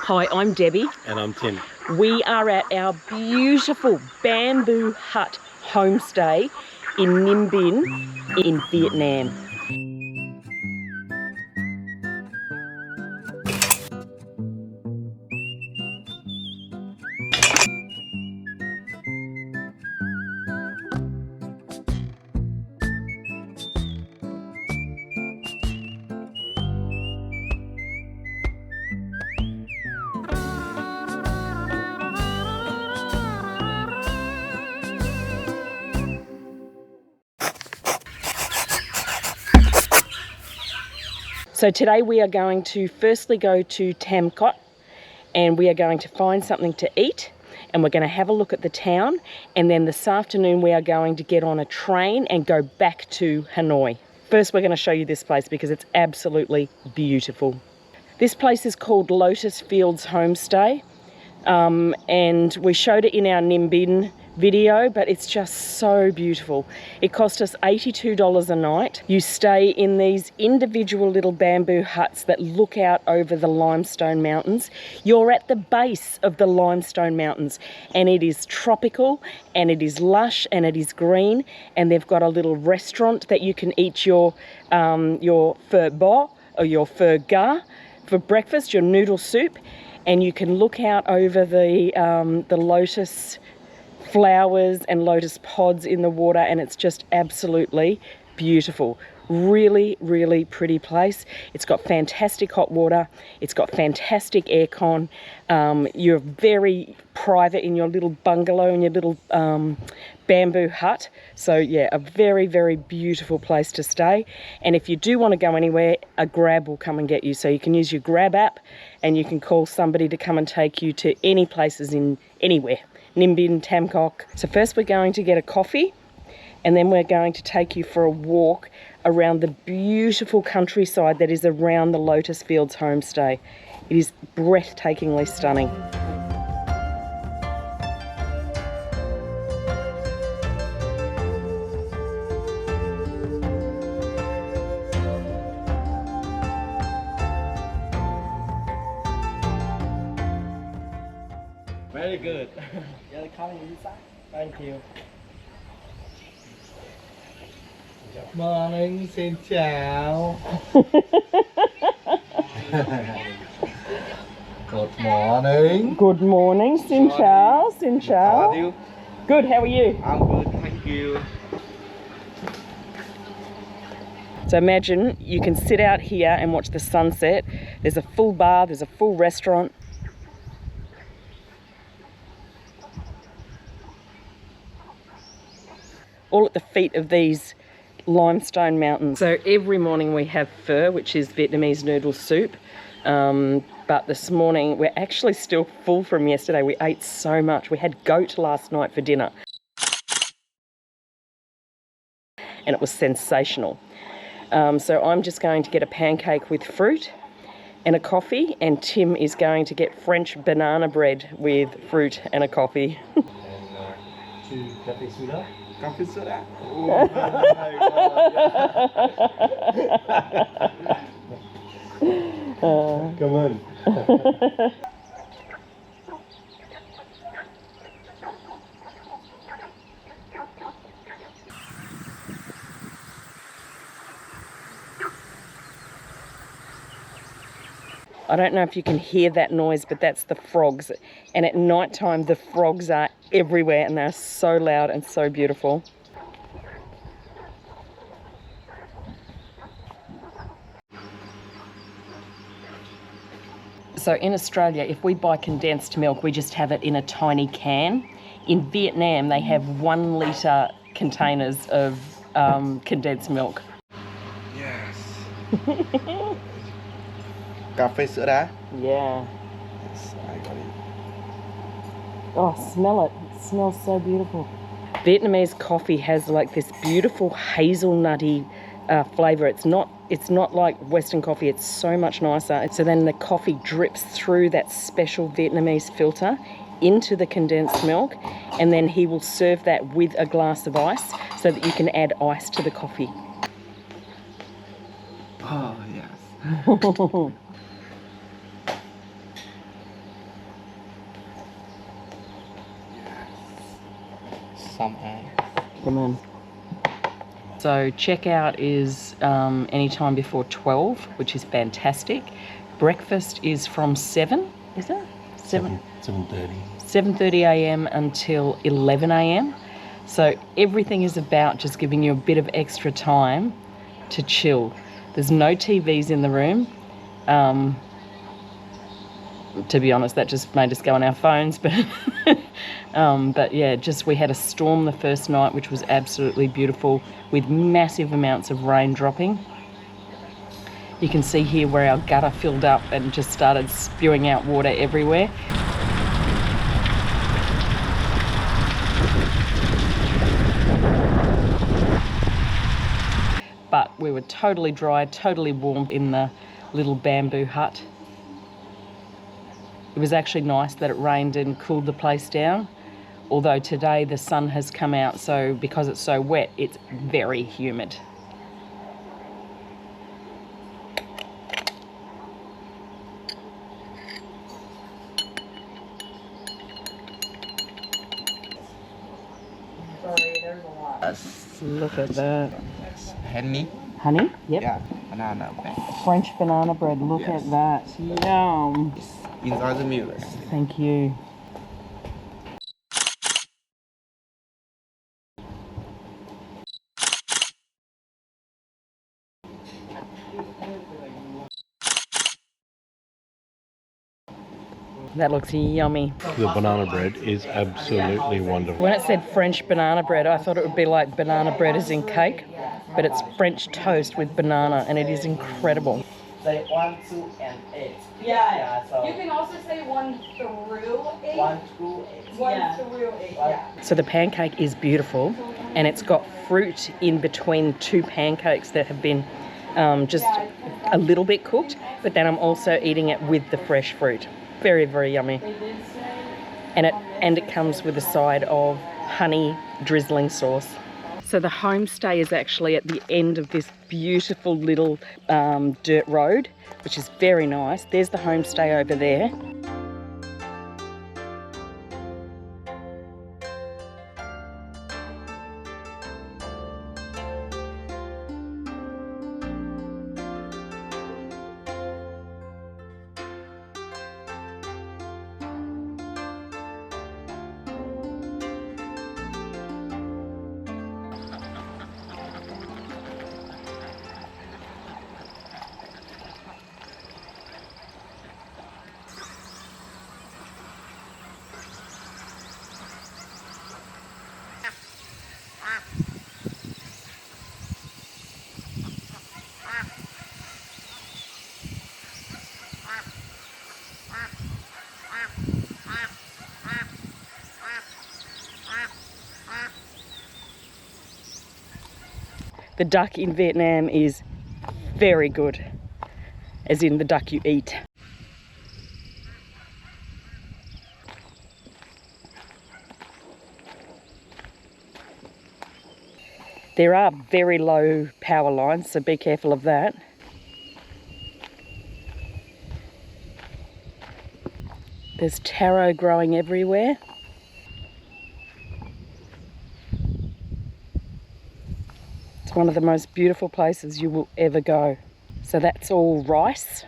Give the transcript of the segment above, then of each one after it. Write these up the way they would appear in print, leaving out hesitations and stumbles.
Hi, I'm Debbie. And I'm Tim. We are at our beautiful bamboo hut homestay in Ninh Binh in Vietnam. So today we are going to firstly go to Tam Coc and we are going to find something to eat and we're going to have a look at the town, and then this afternoon we are going to get on a train and go back to Hanoi. First we're going to show you this place because it's absolutely beautiful. This place is called Lotus Fields Homestay and we showed it in our Ninh Binh video, but it's just so beautiful. It cost us $82 a night. You stay in these individual little bamboo huts that look out over the limestone mountains. You're at the base of the limestone mountains and it is tropical and it is lush and it is green, and they've got a little restaurant that you can eat your phở bò or your phở ga for breakfast, your noodle soup, and you can look out over the lotus flowers and lotus pods in the water, and it's just absolutely beautiful. Really, really pretty place. It's got fantastic hot water. It's got fantastic aircon. You're very private in your little bungalow, in your little bamboo hut. So yeah, a very, very beautiful place to stay. And if you do want to go anywhere, a Grab will come and get you. So you can use your Grab app and you can call somebody to come and take you to any places in anywhere. Ninh Binh, Tam Coc. So first we're going to get a coffee and then we're going to take you for a walk around the beautiful countryside that is around the Lotus Fields homestay. It is breathtakingly stunning. Very good. Thank you. Good morning, xin chào. Good morning. Good morning, xin chào, xin chào. How are you? Good, how are you? I'm good, thank you. So imagine you can sit out here and watch the sunset. There's a full bar, there's a full restaurant. All at the feet of these limestone mountains. So every morning we have pho, which is Vietnamese noodle soup. But this morning we're actually still full from yesterday. We ate so much. We had goat last night for dinner. And it was sensational. So I'm just going to get a pancake with fruit and a coffee, and Tim is going to get French banana bread with fruit and a coffee. Two cafe soda. Coffee soda? Come on. I don't know if you can hear that noise, but that's the frogs. And at night time, the frogs are everywhere and they're so loud and so beautiful. So in Australia, if we buy condensed milk, we just have it in a tiny can. In Vietnam, they have 1 litre containers of condensed milk. Yes. Coffee soda? Yeah. Yes, I got it. Oh, smell it. It smells so beautiful. Vietnamese coffee has like this beautiful hazelnutty flavour. It's not like Western coffee. It's so much nicer. So then the coffee drips through that special Vietnamese filter into the condensed milk, and then he will serve that with a glass of ice so that you can add ice to the coffee. Oh, yes. Tam An. Come on. So checkout is anytime before 12, which is fantastic. Breakfast is from 7, is it? 7:30. 7:30 a.m. until 11 a.m. So everything is about just giving you a bit of extra time to chill. There's no TVs in the room. To be honest, that just made us go on our phones, but yeah, just we had a storm the first night, which was absolutely beautiful, with massive amounts of rain dropping. You can see here where our gutter filled up and just started spewing out water everywhere. But we were totally dry, totally warm in the little bamboo hut. It was actually nice that it rained and cooled the place down. Although today the sun has come out, so because it's so wet, it's very humid. Look at that. Honey? Honey? Yep. Yeah, banana bread. French banana bread, look Yes. at that. Yum. Enjoy the meal. Thank you. That looks yummy. The banana bread is absolutely wonderful. When it said French banana bread, I thought it would be like banana bread as in cake, but it's French toast with banana, and it is incredible. Say 1, 2, and 8. Yeah. So You can also say 1 through 8. 1, 2, 8. 1 through 8. Yeah. So the pancake is beautiful, and it's got fruit in between two pancakes that have been just a little bit cooked, but then I'm also eating it with the fresh fruit. Very, very yummy. And it comes with a side of honey drizzling sauce. So the homestay is actually at the end of this beautiful little dirt road, which is very nice. There's the homestay over there. The duck in Vietnam is very good, as in the duck you eat. There are very low power lines, so be careful of that. There's taro growing everywhere. It's one of the most beautiful places you will ever go. So that's all rice.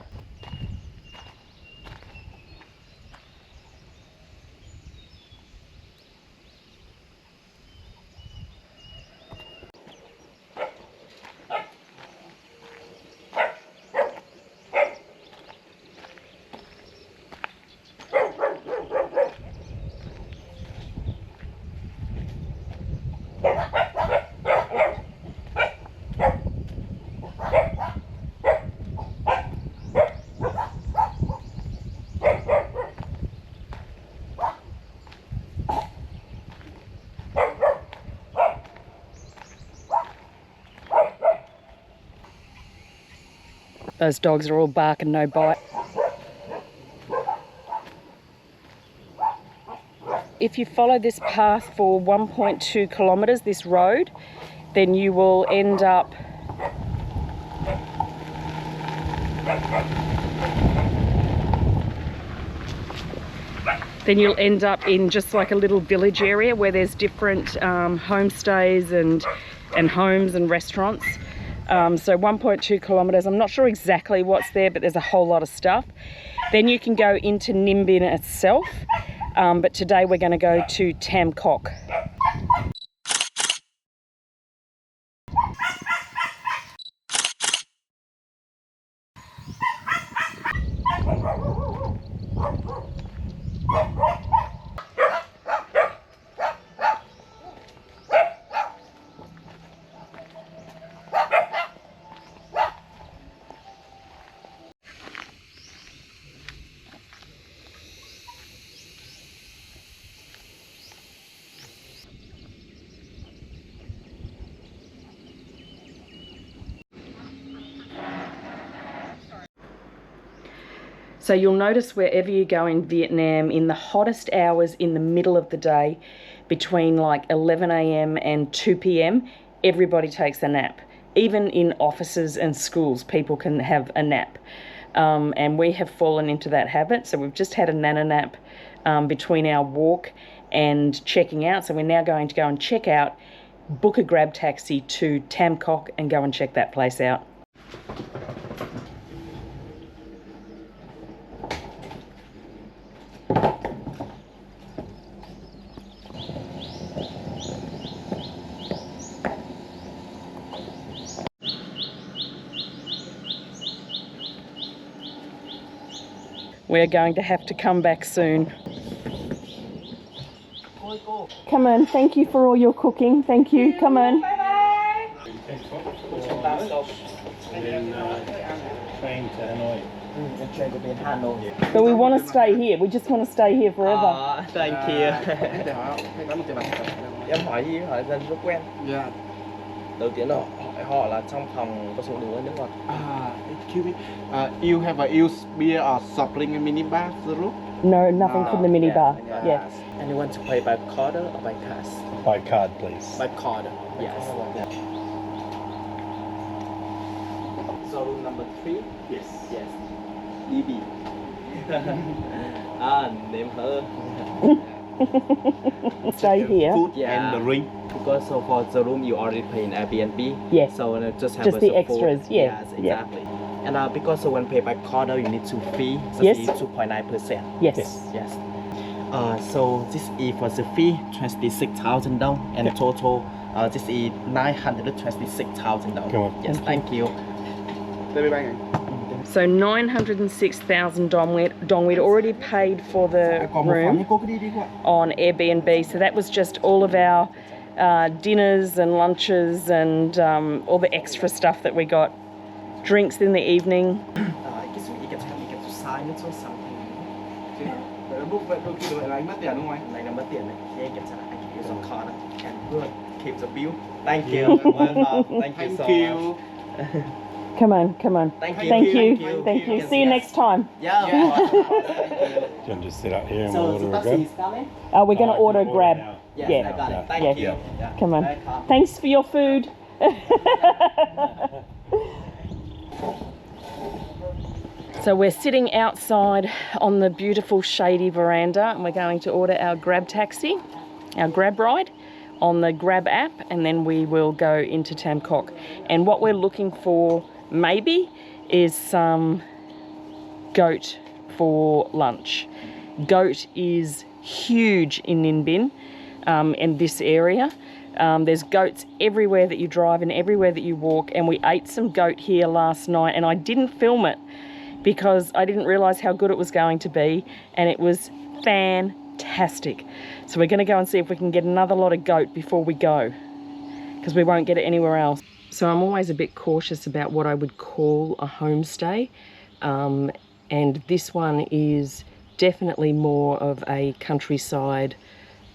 Those dogs are all bark and no bite. If you follow this path for 1.2 kilometres, this road, then you will end up then you'll end up in just like a little village area where there's different homestays and homes and restaurants. So 1.2 kilometers. I'm not sure exactly what's there, but there's a whole lot of stuff. Then you can go into Ninh Binh itself, but today we're going to go to Tam Coc. So you'll notice wherever you go in Vietnam, in the hottest hours in the middle of the day, between like 11 a.m. and 2 p.m, everybody takes a nap. Even in offices and schools, people can have a nap. And we have fallen into that habit. So we've just had a nana nap between our walk and checking out. So we're now going to go and check out, book a grab taxi to Tam Coc and go and check that place out. We're going to have to come back soon. Come on, thank you for all your cooking. Thank you, come on. Bye-bye. And then train to Hanoi. Train to Hanoi. But we want to stay here. We just want to stay here forever. Thank you. Em hỏi dân rất quen. Yeah. Đầu tiên hỏi họ là trong phòng có số đồ ăn nước ngọt. Excuse me. You have a used beer or soft drink in minibar, the room? No, nothing from the minibar. Yeah. And you want to pay by card or by cash? By card, please. By card. Yes. So room number 3? Yes. Yes. DB. Name her. Stay here. Food Yeah. and the drink. Because so for the room you already pay in Airbnb. Yes. So just have Just a the support. extras, yeah. Yes, exactly. And because so when pay by card you need to fee. So Yes. 2.9%. Yes. Yes. So this is for the fee 26,000 dong and Yeah. total this is 926,000 dong. Come on. Yes, thank you. So 906,000 dong. We'd already paid for the room on Airbnb. So that was just all of our dinners and lunches and all the extra stuff that we got. Drinks in the evening. I guess we get to sign it or something. Này là mất tiền này. Thì anh kiểm tra lại anh can use your card and good. Keep the bill. Thank you. Thank you so much. Come on, come on. Thank you. Thank you. Thank you. See you next time. Yeah. Do you want to just sit up here and So we'll the order a taxi grab? is coming? We're going to Oh, I order a can grab. now. Yes, Yeah. I got it. Thank Yeah. you. Yeah. Come on. Welcome. Thanks for your food. So we're sitting outside on the beautiful shady veranda and we're going to order our grab taxi, our grab ride on the grab app, and then we will go into Tam Coc. And what we're looking for maybe is some goat for lunch. Goat is huge in Ninh Binh, in this area. There's goats everywhere that you drive and everywhere that you walk, and we ate some goat here last night and I didn't film it because I didn't realise how good it was going to be, and it was fantastic. So we're going to go and see if we can get another lot of goat before we go, because we won't get it anywhere else. So I'm always a bit cautious about what I would call a homestay, and this one is definitely more of a countryside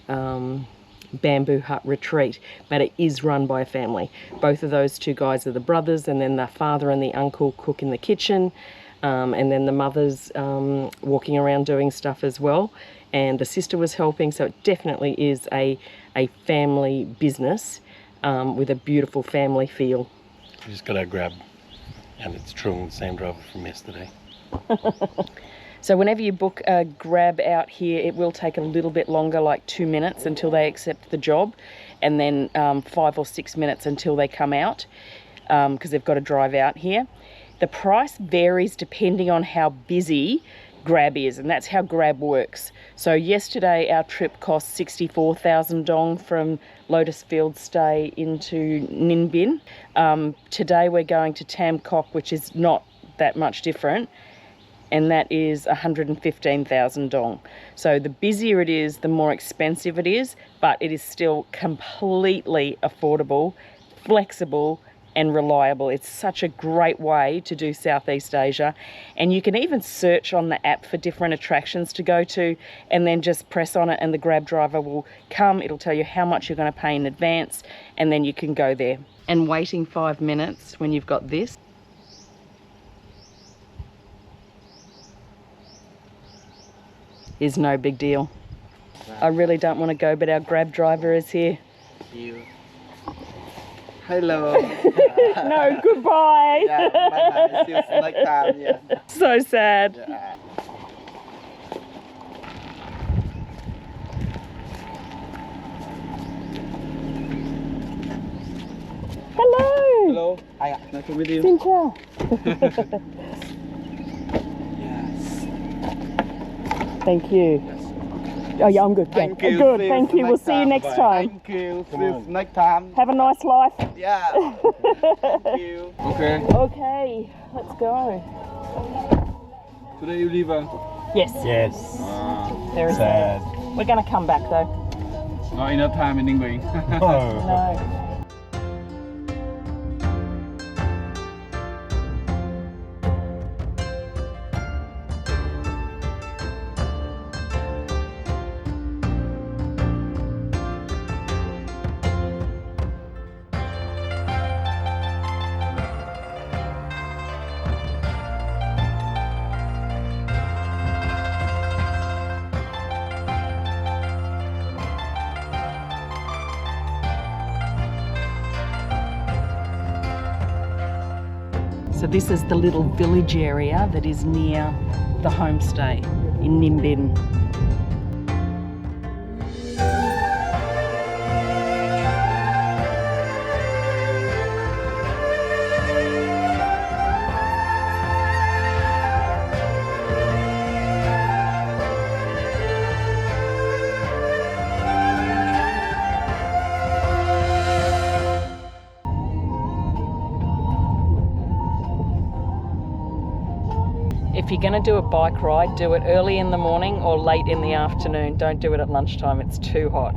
bamboo hut retreat, but it is run by a family. Both of those two guys are the brothers, and then the father and the uncle cook in the kitchen, and then the mother's walking around doing stuff as well, and the sister was helping. So it definitely is a family business with a beautiful family feel. We just got our grab, and it's Trung, the same driver from yesterday. So whenever you book a grab out here, it will take a little bit longer, like 2 minutes until they accept the job, and then 5 or 6 minutes until they come out, because they've got to drive out here. The price varies depending on how busy grab is, and that's how grab works. So yesterday our trip cost 64,000 dong from Lotus Field Stay into Ninh Binh. Today we're going to Tam Coc, which is not that much different, and that is 115,000 dong. So the busier it is, the more expensive it is, but it is still completely affordable, flexible, and reliable. It's such a great way to do Southeast Asia, and you can even search on the app for different attractions to go to, and then just press on it and the grab driver will come. It'll tell you how much you're going to pay in advance, and then you can go there. And waiting 5 minutes when you've got this is no big deal. I really don't want to go, but our grab driver is here. Hello. No, goodbye. Yeah, bye-bye. See you next time. Yeah. So sad. Yeah. Hello. Hello. Hi. Nice to meet you. Xin chào. Yes. Thank you. Oh yeah, I'm good. Thank yeah. you. Good. See Thank you. We'll see you next time. Thank you. See you next time. Have a nice life. Yeah. Thank you. Okay. Okay, let's go. Today you leave. Yes. Yes. Very Sad. We're going to come back though. Not enough time in Ninh Binh. Oh. No. So this is the little village area that is near the homestay in Ninh Binh. If you're going to do a bike ride, do it early in the morning or late in the afternoon. Don't do it at lunchtime, it's too hot.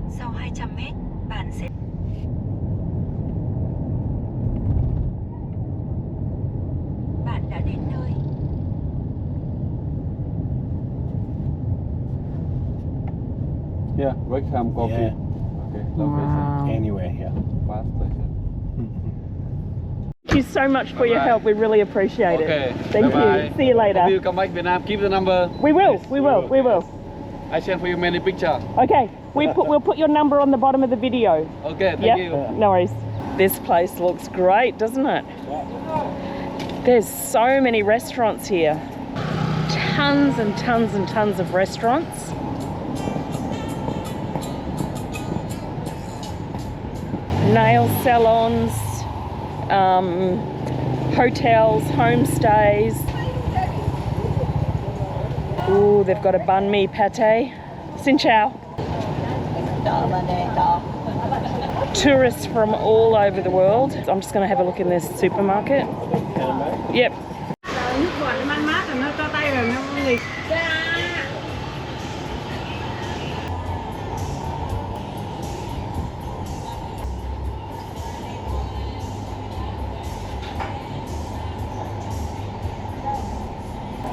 Sau 200 mét, bạn sẽ bạn đã đến nơi. Yeah, welcome coffee. Yeah. Okay, location. Anywhere here. Fast station. Thank you so much for your Bye-bye. help. We really appreciate Okay. it. Thank Bye-bye. you. See you later. Hope you come back Vietnam. Keep the number. We will. Please. We will. We will. I send for you many pictures. Okay. We'll put your number on the bottom of the video. Okay, thank Yep. you. No worries. This place looks great, doesn't it? There's so many restaurants here. Tons and tons and tons of restaurants. Nail salons, hotels, homestays. Ooh, they've got a banh mi pate. Xin chào. Tourists from all over the world. I'm just going to have a look in this supermarket. Yep.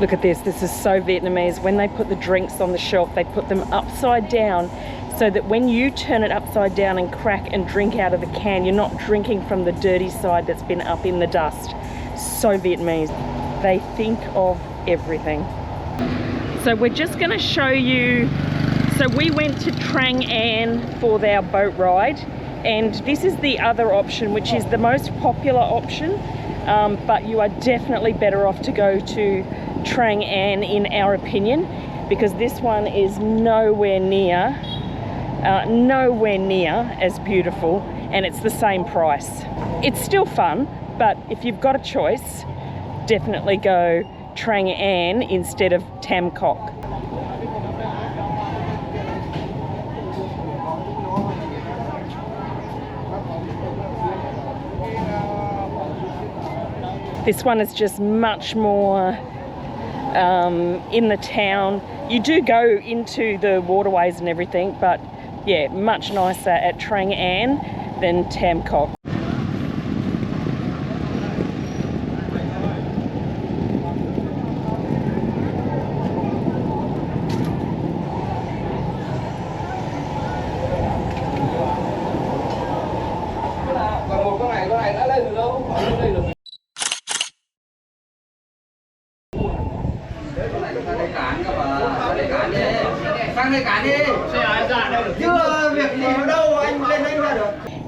Look at this. This is so Vietnamese. When they put the drinks on the shelf, they put them upside down so that when you turn it upside down and crack and drink out of the can, you're not drinking from the dirty side that's been up in the dust. So Vietnamese. They think of everything. So we're just going to show you, so we went to Trang An for our boat ride, and this is the other option, which is the most popular option, but you are definitely better off to go to Trang An in our opinion, because this one is nowhere near as beautiful, and it's the same price. It's still fun, but if you've got a choice, definitely go Trang An instead of Tam Coc. This one is just much more in the town. You do go into the waterways and everything, but yeah, much nicer at Trang An than Tam Coc.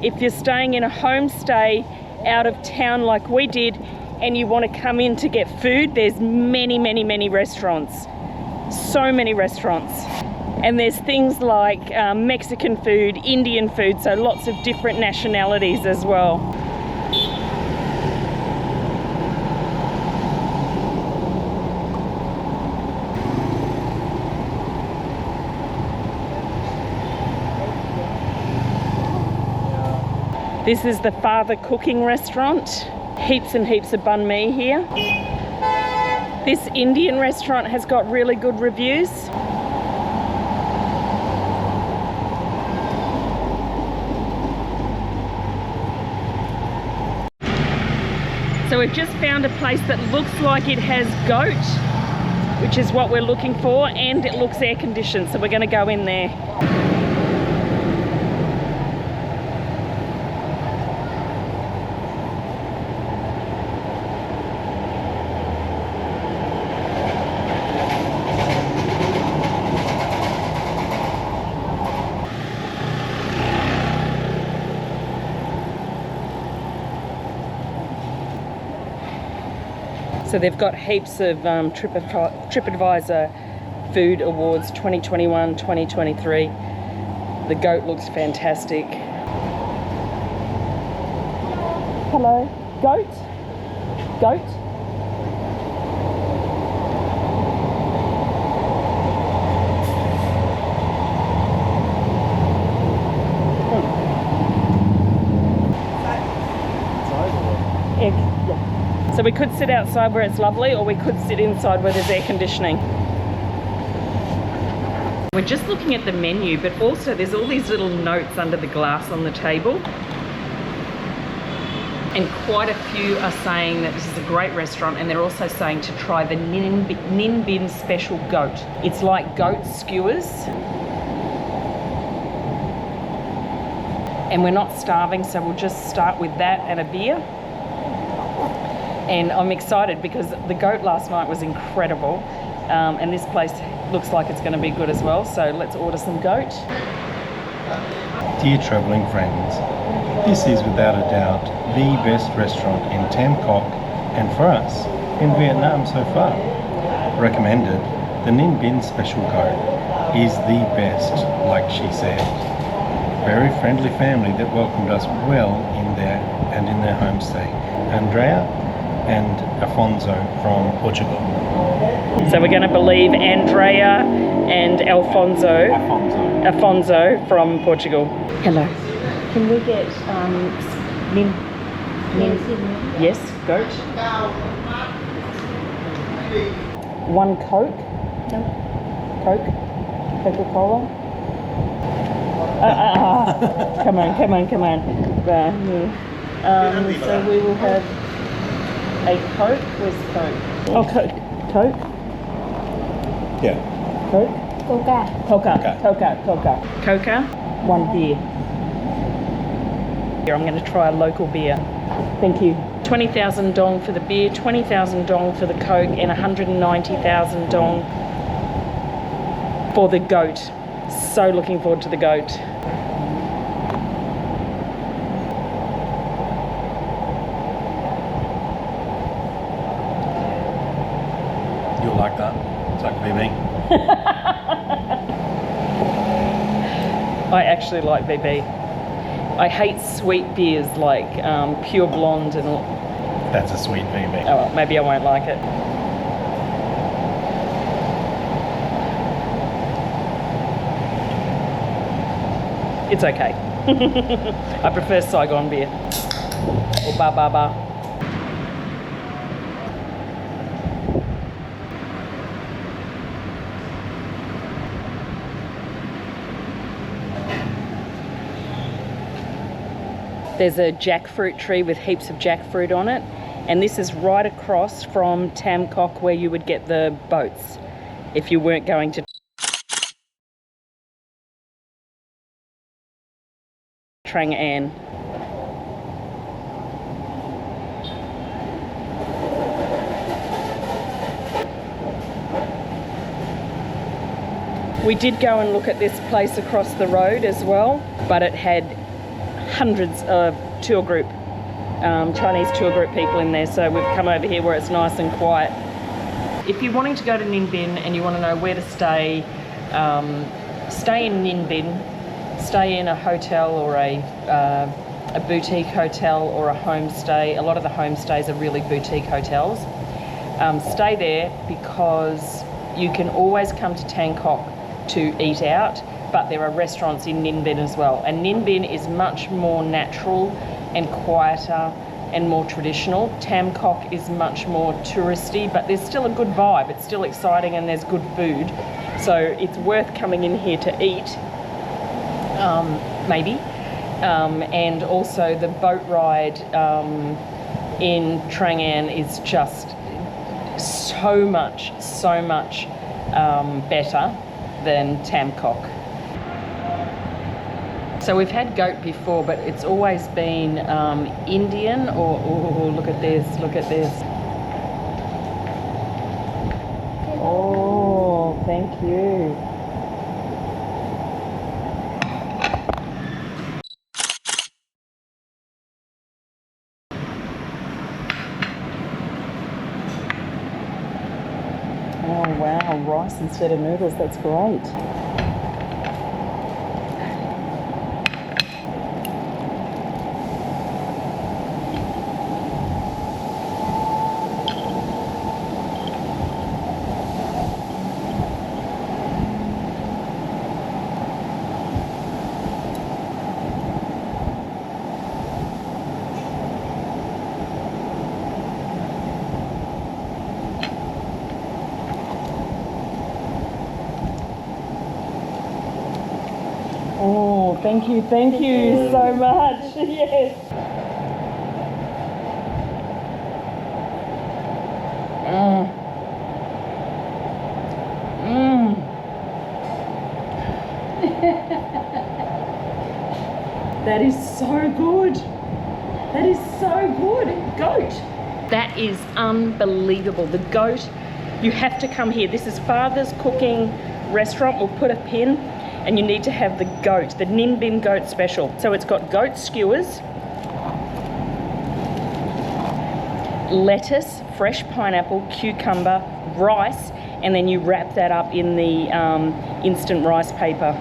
If you're staying in a homestay out of town like we did and you want to come in to get food, there's many restaurants. So many restaurants. And there's things like Mexican food, Indian food, so lots of different nationalities as well. This is the Father Cooking Restaurant. Heaps and heaps of banh mi here. This Indian restaurant has got really good reviews. So we've just found a place that looks like it has goat, which is what we're looking for, and it looks air conditioned, so we're going to go in there. So they've got heaps of TripAdvisor Food Awards 2021, 2023. The goat looks fantastic. Hello, goat? Goat? Egg, yeah. So we could sit outside where it's lovely, or we could sit inside where there's air conditioning. We're just looking at the menu, but also there's all these little notes under the glass on the table. And quite a few are saying that this is a great restaurant, and they're also saying to try the ninhbinh special goat. It's like goat skewers. And we're not starving, so we'll just start with that and a beer. And I'm excited because the goat last night was incredible, and this place looks like it's going to be good as well, so let's order some goat. Dear travelling friends, this is without a doubt the best restaurant in Tam Coc, and for us, in Vietnam so far. Recommended, the ninhbinh special goat is the best, like she said. Very friendly family that welcomed us well in their homestay. Andrea and Afonso from Portugal. So we're going to believe Andrea and Afonso from Portugal. Hello. Can we get yes, goat. One Coke. Coke. Coca-Cola. Come on. So we will have a Coke. Where's Coke? Oh, Coke. Yeah. Coke? Coca. One beer. Here, I'm going to try a local beer. Thank you. 20,000 dong for the beer, 20,000 dong for the Coke, and 190,000 dong for the goat. So looking forward to the goat. You'll like that. It's like VB. I actually like BB. I hate sweet beers like Pure Blonde and all. That's a sweet VB. Oh well, maybe I won't like it. It's okay. I prefer Saigon beer or Ba Ba Ba. There's a jackfruit tree with heaps of jackfruit on it, and this is right across from Tam Coc where you would get the boats if you weren't going to Trang An. We did go and look at this place across the road as well, but it had hundreds of tour group, Chinese tour group people in there, so we've come over here where it's nice and quiet. If you're wanting to go to Ninh Binh and you want to know where to stay, stay in Ninh Binh, stay in a hotel or a boutique hotel or a homestay. A lot of the homestays are really boutique hotels. Stay there because you can always come to Tam Coc to eat out, but there are restaurants in Ninh Binh as well. And Ninh Binh is much more natural and quieter and more traditional. Tam Coc is much more touristy, but there's still a good vibe. It's still exciting and there's good food. So it's worth coming in here to eat, maybe. And also the boat ride in Trang An is just so much better than Tam Coc. So we've had goat before, but it's always been Indian or look at this, look at this. Oh, thank you. Oh wow, rice instead of noodles, that's great. Oh, thank you so much. Yes. That is so good. That is so good. Goat. That is unbelievable. The goat, you have to come here. This is Father's Cooking Restaurant. We'll put a pin. And you need to have the goat, the Ninh Binh goat special. So it's got goat skewers, lettuce, fresh pineapple, cucumber, rice, and then you wrap that up in the instant rice paper.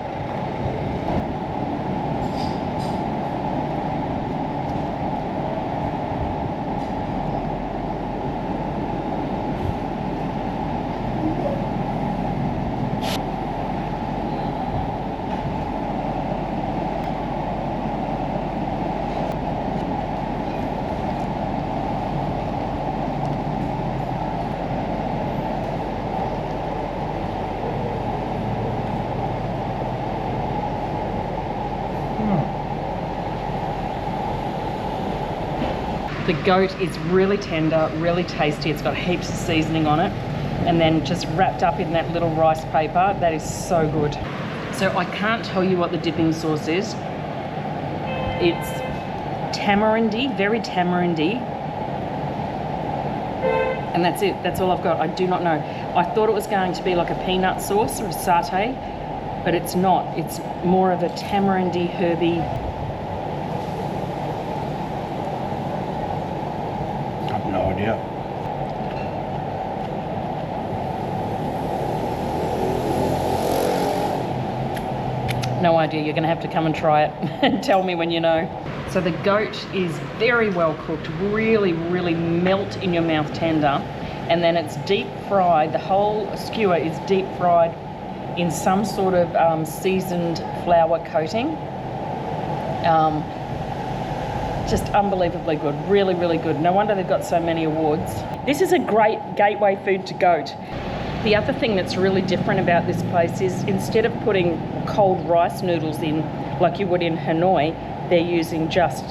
The goat is really tender, really tasty. It's got heaps of seasoning on it. And then just wrapped up in that little rice paper. That is so good. So I can't tell you what the dipping sauce is. It's tamarindy, very tamarindy. And that's it. That's all I've got. I do not know. I thought it was going to be like a peanut sauce or a satay, but it's not. It's more of a tamarindy, herby. I have no idea. No idea. You're going to have to come and try it and tell me when you know. So the goat is very well cooked, really, really melt in your mouth tender. And then it's deep fried. The whole skewer is deep fried in some sort of seasoned flour coating. Just unbelievably good, really, really good. No wonder they've got so many awards. This is a great gateway food to goat. The other thing that's really different about this place is instead of putting cold rice noodles in like you would in Hanoi, they're using just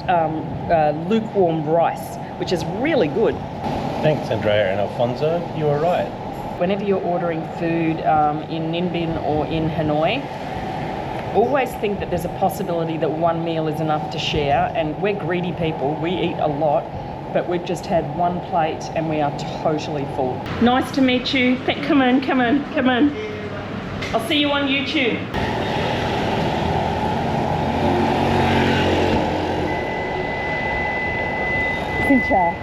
lukewarm rice, which is really good. Thanks, Andrea and Alfonso. You were right. Whenever you're ordering food in Ninh Binh or in Hanoi, always think that there's a possibility that one meal is enough to share, and we're greedy people, we eat a lot, but we've just had one plate and we are totally full. Nice to meet you. Come on, come on, come on. I'll see you on YouTube. Xin chào.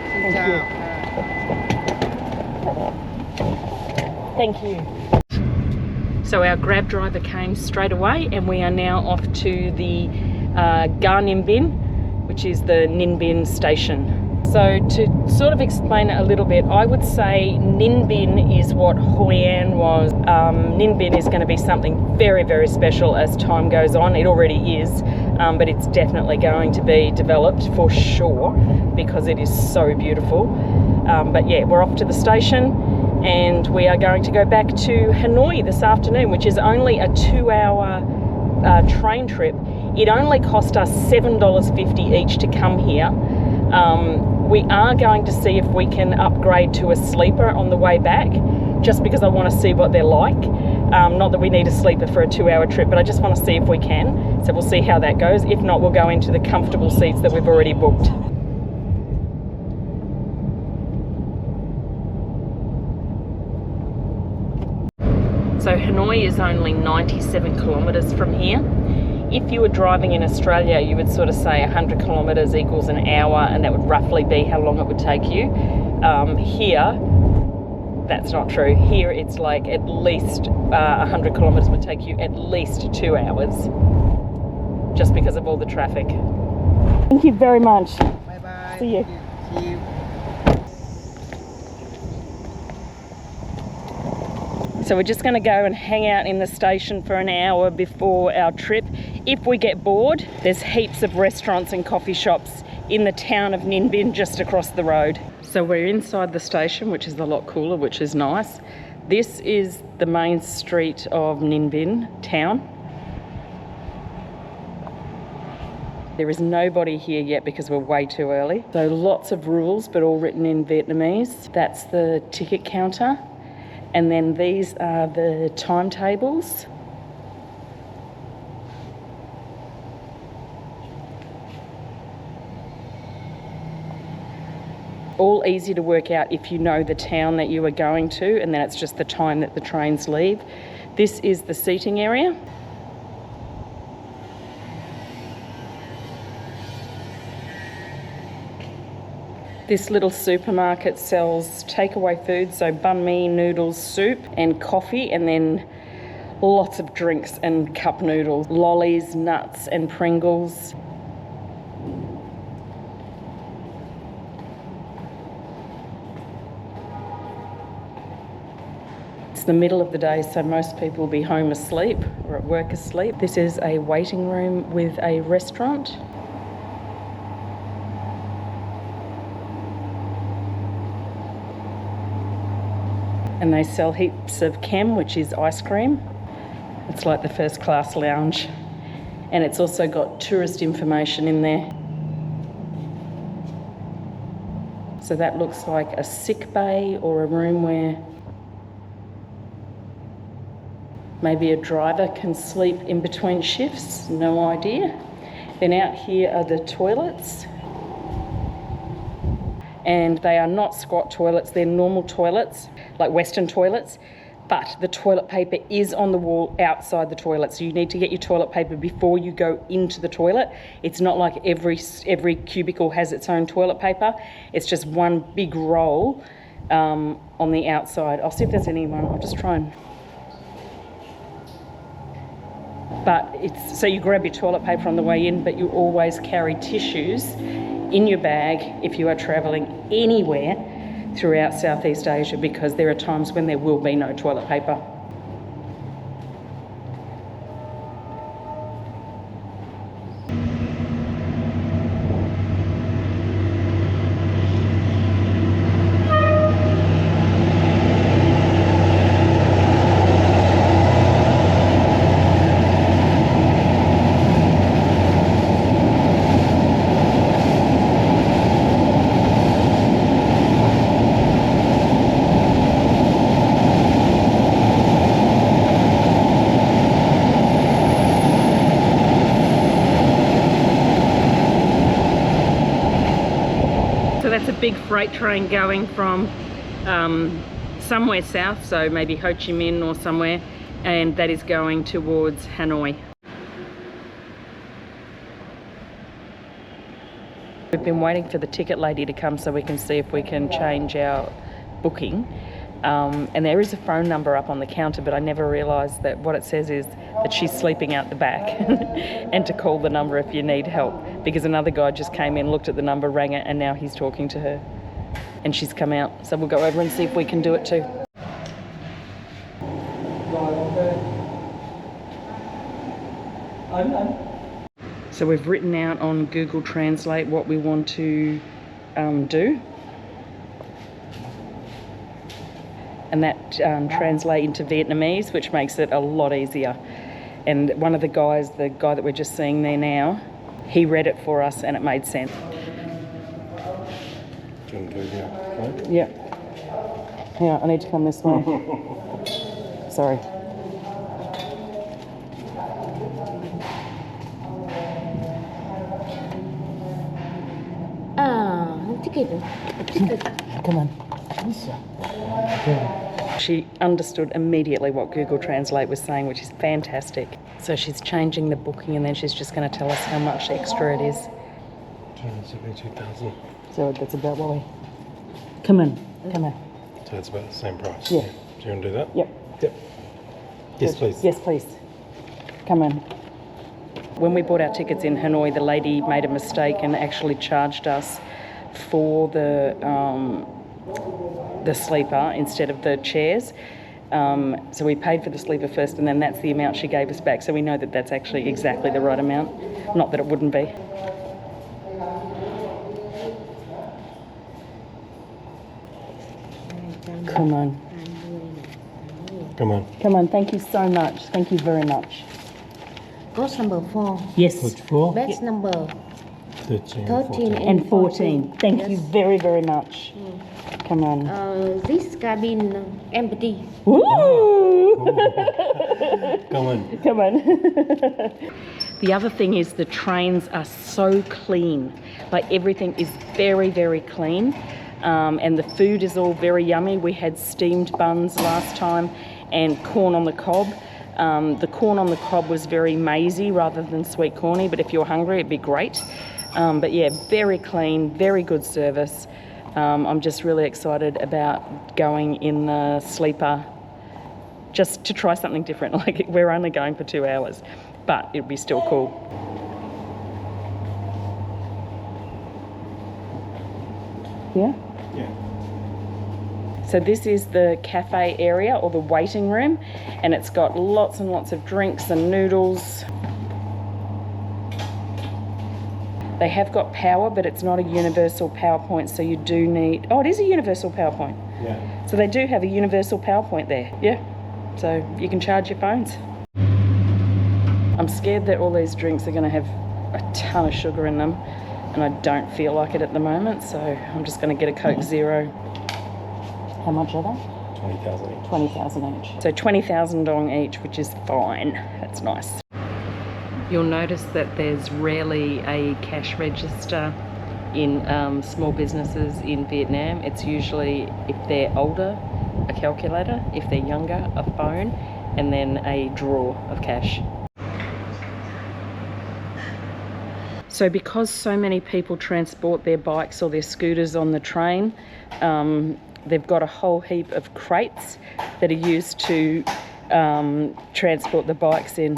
Thank you. So our grab driver came straight away and we are now off to the Ga Ninh Binh, which is the Ninh Binh station. So to sort of explain it a little bit, I would say Ninh Binh is what Hoi An was. Ninh Binh is going to be something very, very special as time goes on. It already is, but it's definitely going to be developed for sure because it is so beautiful. But yeah, we're off to the station and we are going to go back to Hanoi this afternoon, which is only a 2-hour train trip. It only cost us $7.50 each to come here. We are going to see if we can upgrade to a sleeper on the way back, just because I want to see what they're like. Not that we need a sleeper for a 2-hour trip, but I just want to see if we can. So we'll see how that goes. If not, we'll go into the comfortable seats that we've already booked. So Hanoi is only 97 kilometres from here. If you were driving in Australia, you would sort of say 100 kilometres equals an hour, and that would roughly be how long it would take you. Here, that's not true. Here it's like at least 100 kilometres would take you at least 2 hours, just because of all the traffic. Thank you very much. Bye-bye. See you. See you. So we're just going to go and hang out in the station for an hour before our trip. If we get bored, there's heaps of restaurants and coffee shops in the town of Ninh Binh just across the road. So we're inside the station, which is a lot cooler, which is nice. This is the main street of Ninh Binh town. There is nobody here yet because we're way too early. So lots of rules, but all written in Vietnamese. That's the ticket counter. And then these are the timetables. All easy to work out if you know the town that you are going to, and then it's just the time that the trains leave. This is the seating area. This little supermarket sells takeaway food, so banh mi, noodles, soup and coffee, and then lots of drinks and cup noodles, lollies, nuts and Pringles. It's the middle of the day, so most people will be home asleep or at work asleep. This is a waiting room with a restaurant. And they sell heaps of kem, which is ice cream. It's like the first class lounge. And it's also got tourist information in there. So that looks like a sick bay or a room where maybe a driver can sleep in between shifts, no idea. Then out here are the toilets. And they are not squat toilets, they're normal toilets. like Western toilets, but the toilet paper is on the wall outside the toilet, so you need to get your toilet paper before you go into the toilet. It's not like every cubicle has its own toilet paper. It's just one big roll on the outside. I'll see if there's anyone. I'll just try and... But it's, so you grab your toilet paper on the way in, but you always carry tissues in your bag if you are travelling anywhere throughout Southeast Asia, because there are times when there will be no toilet paper. That's a big freight train going from somewhere south, so maybe Ho Chi Minh or somewhere, and that is going towards Hanoi. We've been waiting for the ticket lady to come so we can see if we can change our booking. And there is a phone number up on the counter, but I never realised that what it says is that she's sleeping out the back and to call the number if you need help, because another guy just came in, looked at the number, rang it, and now he's talking to her and she's come out. So we'll go over and see if we can do it too. So we've written out on Google Translate what we want to do. And that translates into Vietnamese, which makes it a lot easier. And one of the guys, the guy that we're just seeing there now, he read it for us and it made sense. Do you want to do that? Yeah. Yeah, I need to come this way. Sorry. Come on. She understood immediately what Google Translate was saying, which is fantastic. So she's changing the booking and then she's just going to tell us how much extra it is. 272,000. So that's about what we... Come on. So it's about the same price. Yeah. Do you want to do that? Yep. Yep. Yes, please. Yes, please. Come on. When we bought our tickets in Hanoi, the lady made a mistake and actually charged us for the sleeper instead of the chairs. So we paid for the sleeper first, and then that's the amount she gave us back. So we know that that's actually exactly the right amount. Not that it wouldn't be. Come on. Come on. Come on. Thank you so much. Thank you very much. Course number 4. Yes. Which 4? Batch number 13, 13 And 14. Thank you Yes. very, very much. Come on. This cabin empty. Woo! Come on. Come on. The other thing is the trains are so clean. Like everything is very, very clean. And the food is all very yummy. We had steamed buns last time and corn on the cob. The corn on the cob was very maizy rather than sweet corny, but if you're hungry, it'd be great. But yeah, very clean, very good service. I'm just really excited about going in the sleeper just to try something different. Like we're only going for 2 hours, but it'll be still cool. Yeah? Yeah. So this is the cafe area or the waiting room, and it's got lots and lots of drinks and noodles. They have got power, but it's not a universal power point, so you do need... Oh, it is a universal power point. Yeah. So they do have a universal power point there. Yeah. So you can charge your phones. I'm scared that all these drinks are going to have a ton of sugar in them, and I don't feel like it at the moment, so I'm just going to get a Coke Zero. How much are they? 20,000 each. 20,000 each. So 20,000 dong each, which is fine. That's nice. You'll notice that there's rarely a cash register in small businesses in Vietnam. It's usually, if they're older, a calculator, if they're younger, a phone, and then a drawer of cash. So because so many people transport their bikes or their scooters on the train, they've got a whole heap of crates that are used to transport the bikes in.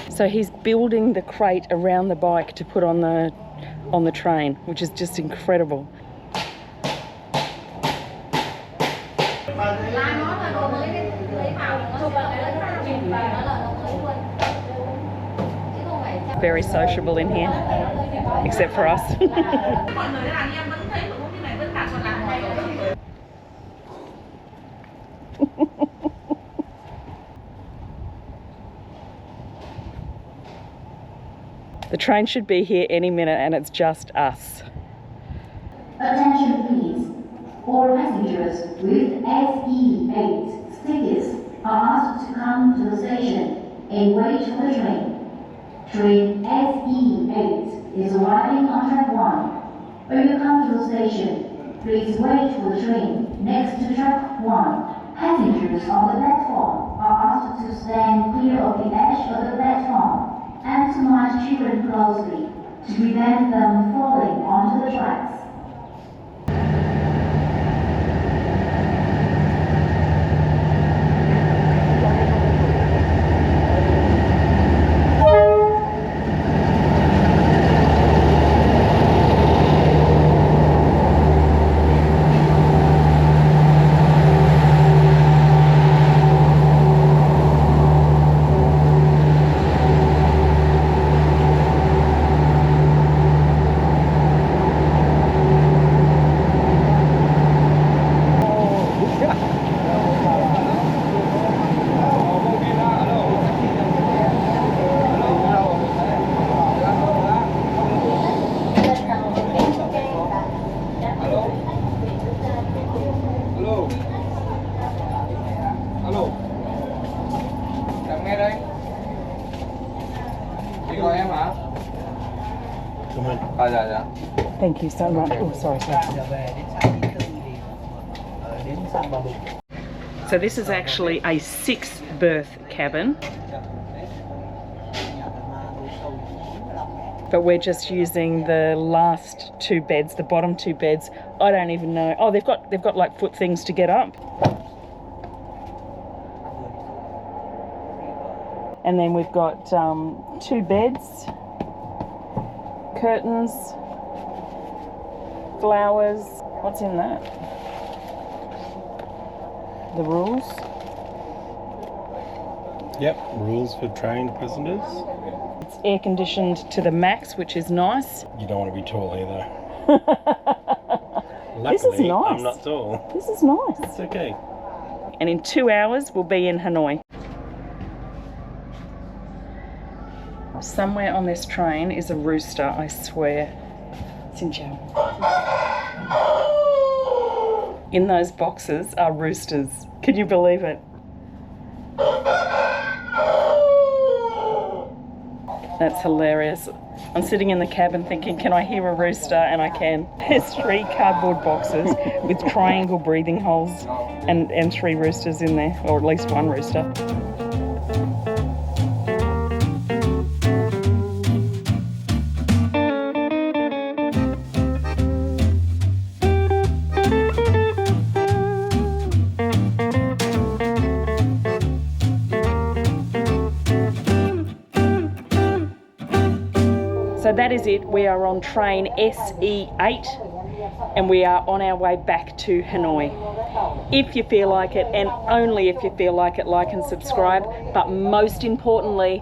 So he's building the crate around the bike to put on the train, which is just incredible. Very sociable in here, except for us. The train should be here any minute and it's just us. Attention please. All passengers with SE8 tickets are asked to come to the station and wait for the train. Train SE8 is arriving on track 1. When you come to the station, please wait for the train next to track 1. Passengers on the platform are asked to stand clear of the edge of the platform and to watch children closely to prevent them falling onto the tracks. Thank you so much. Oh, sorry. So this is actually a 6-berth cabin, but we're just using the last 2 beds, the bottom 2 beds. I don't even know. Oh, they've got like foot things to get up. And then we've got 2 beds, curtains, flowers. What's in that? The rules? Yep, rules for train passengers. It's air conditioned to the max, which is nice. You don't want to be tall either. Luckily, This is nice. I'm not tall. This is nice. It's okay. And in 2 hours, we'll be in Hanoi. Somewhere on this train is a rooster, I swear. Xin chào. In those boxes are roosters. Can you believe it? That's hilarious. I'm sitting in the cabin thinking, can I hear a rooster? And I can. There's 3 cardboard boxes with triangle breathing holes and 3 roosters in there, or at least 1 rooster. So that is it. We are on train SE8 and we are on our way back to Hanoi. If you feel like it, and only if you feel like it, like and subscribe, but most importantly,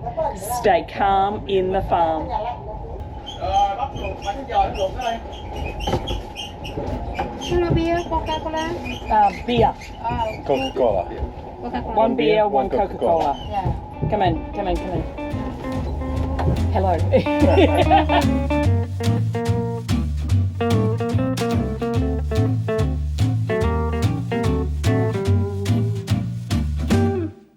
stay calm in the farm. Beer, Coca-Cola. Beer. Coca-Cola. 1 beer, 1 Coca-Cola. Yeah. Come in. Hello.